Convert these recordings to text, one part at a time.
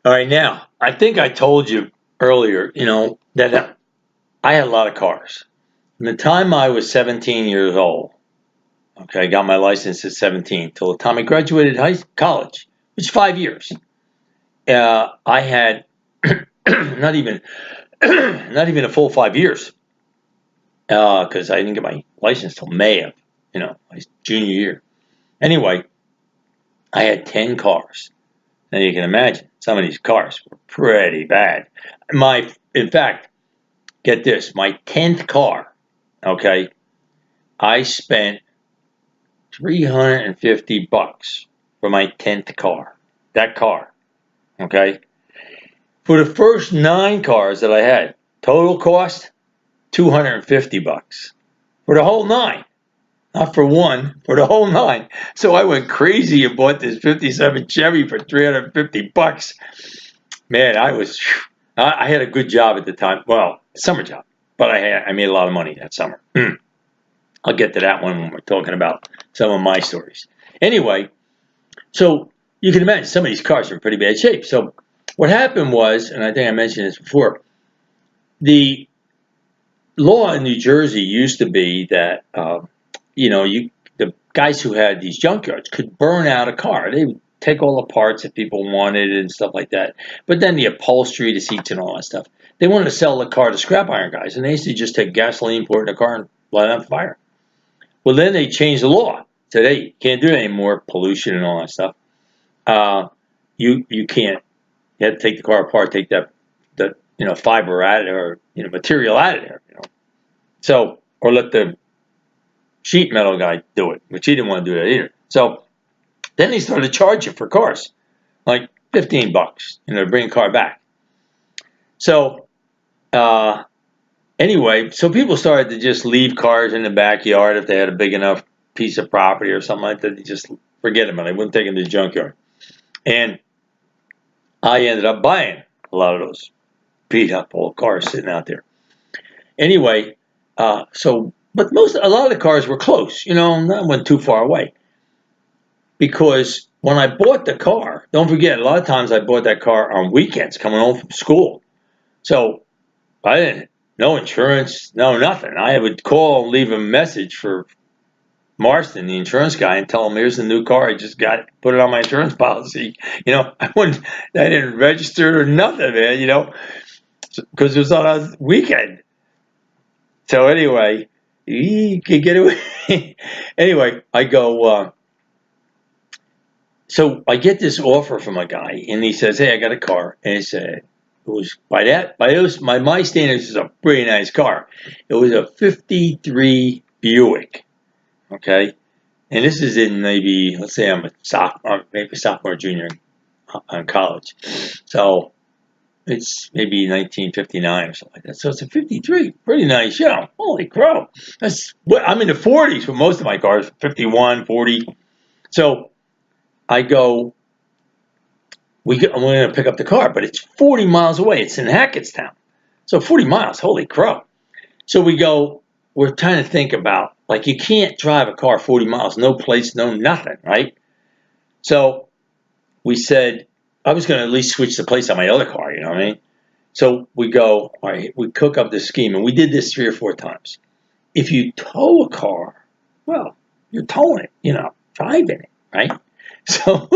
All right, now, I think I told you earlier, that I had a lot of cars. From the time I was 17 years old, okay, I got my license at 17, till the time I graduated college, which is 5 years. I had not even not even a full 5 years, because I didn't get my license till May of, my junior year. Anyway, I had 10 cars. Now you can imagine some of these cars were pretty bad. In fact, get this, my 10th car, okay, I spent $350 for my 10th car. That car, okay? For the first 9 cars that I had, total cost $250 for the whole 9. Not for one, for the whole 9. So I went crazy and bought this 57 Chevy for $350. Man, I had a good job at the time. Well, summer job, but I made a lot of money that summer. I'll get to that one when we're talking about some of my stories. Anyway, so you can imagine some of these cars are in pretty bad shape. So what happened was, and I think I mentioned this before, the law in New Jersey used to be that the guys who had these junkyards could burn out a car. They would take all the parts that people wanted and stuff like that. But then the upholstery, the seats, and all that stuff. They wanted to sell the car to scrap iron guys, and they used to just take gasoline, pour it in the car, and light it on fire. Well, then they changed the law. Said, hey, you can't do it anymore, pollution and all that stuff. You can't. You have to take the car apart, take the fiber out of there, or material out of there. So, or let the sheet metal guy do it, which he didn't want to do that either. So then they started charging for cars, like $15, to bring a car back. So anyway, so people started to just leave cars in the backyard if they had a big enough piece of property or something like that. They just forget them, and they wouldn't take them to the junkyard. And I ended up buying a lot of those beat up old cars sitting out there. Anyway, but a lot of the cars were close, not went too far away. Because when I bought the car, don't forget, a lot of times I bought that car on weekends coming home from school. So I didn't, no insurance, no nothing. I would call and leave a message for Marston, the insurance guy, and tell him, here's the new car I just got, put it on my insurance policy. I didn't register or nothing, man, because it was on a weekend. So anyway, you can get away. Anyway, I go, so I get this offer from a guy, and he says, hey, I got a car. And he said, it was by my standards, it's a pretty nice car. It was a 53 Buick. Okay. And this is in maybe, let's say I'm a sophomore, junior in college. So it's maybe 1959 or something like that. So it's a 53, pretty nice. Holy crow. I'm in the 40s for most of my cars, 51, 40. So I go, I'm going to pick up the car, but it's 40 miles away. It's in Hackettstown. So 40 miles, holy crow. So we're trying to think about, like, you can't drive a car 40 miles, no place, no nothing, right? So we said, I was going to at least switch the place on my other car, you know what I mean? So we go, all right, we cook up this scheme, and we did this 3 or 4 times. If you tow a car, well, you're towing it, driving it, right? So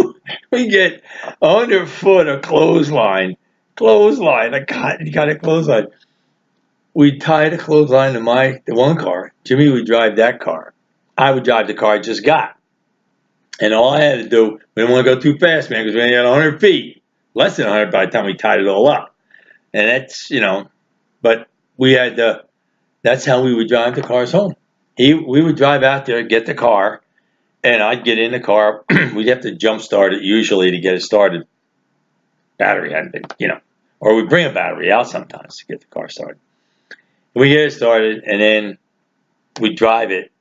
we get 100 foot of clothesline, I got a clothesline. We tied a clothesline to the one car. Jimmy would drive that car. I would drive the car I just got. And all I had to do, we didn't want to go too fast, man, because we only had 100 feet. Less than 100 by the time we tied it all up. And that's, but we had that's how we would drive the cars home. We would drive out there, get the car, and I'd get in the car. We'd have to jump start it usually to get it started. Battery hadn't been, or we'd bring a battery out sometimes to get the car started. We get it started, and then we drive it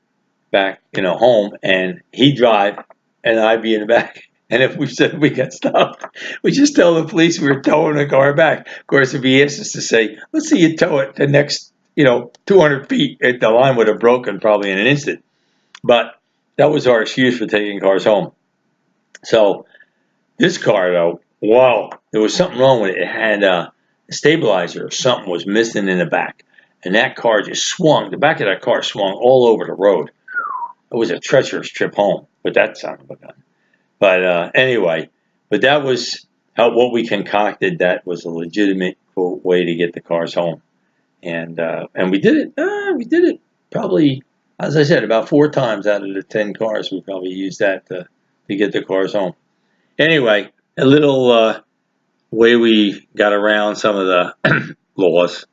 back, home, and he'd drive, and I'd be in the back. And if we said we got stopped, we just tell the police we were towing the car back. Of course, if he asked us to say, let's see you tow it the next, 200 feet, the line would have broken probably in an instant. But that was our excuse for taking cars home. So this car, though, Wow, there was something wrong with it. It had a stabilizer or something was missing in the back. And that car just swung. The back of that car swung all over the road. It was a treacherous trip home with that son of a gun. But anyway, but that was how what we concocted. That was a legitimate way to get the cars home, and we did it. We did it probably, as I said, about 4 times out of the 10 cars. We probably used that to get the cars home. Anyway, a little way we got around some of the laws.